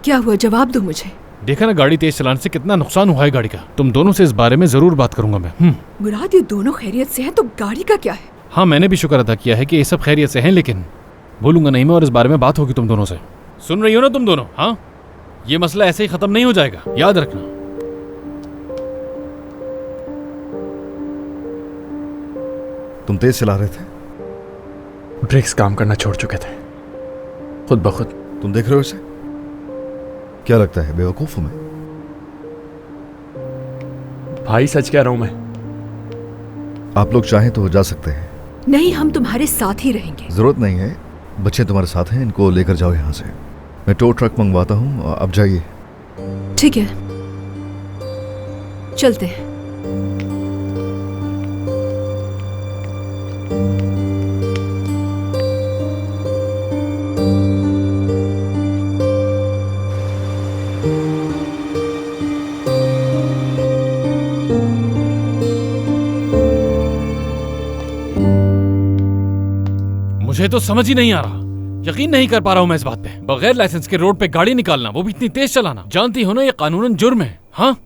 क्या हुआ, जवाब दो मुझे। देखा ना गाड़ी तेज चलाने से कितना नुकसान हुआ है गाड़ी का। तुम दोनों से इस बारे में जरूर बात करूंगा मैं। मुराद, ये दोनों खैरियत से हैं तो गाड़ी का क्या है? हाँ, मैंने भी शुक्र अदा किया है कि ये सब खैरियत से हैं, लेकिन भूलूंगा नहीं मैं, और इस बारे में बात होगी तुम दोनों से। सुन रही हो ना तुम दोनों? हाँ, ये मसला ऐसे ही खत्म नहीं हो जाएगा, याद रखना। तुम तेज चला रहे थे? ब्रेक्स काम करना छोड़ चुके थे खुद ब खुद। तुम देख रहे हो इसे? क्या लगता है बेवकूफ हूं मैं? भाई सच कह रहा हूं मैं। आप लोग चाहें तो जा सकते हैं। नहीं, हम तुम्हारे साथ ही रहेंगे। जरूरत नहीं है, बच्चे तुम्हारे साथ हैं, इनको लेकर जाओ यहाँ से। मैं टो ट्रक मंगवाता हूँ, अब जाइए। ठीक है, चलते हैं। मुझे तो समझ ही नहीं आ रहा, यकीन नहीं कर पा रहा हूं मैं इस बात पे। बगैर लाइसेंस के रोड पे गाड़ी निकालना, वो भी इतनी तेज चलाना, जानती हो ना ये कानूनन जुर्म है। हाँ,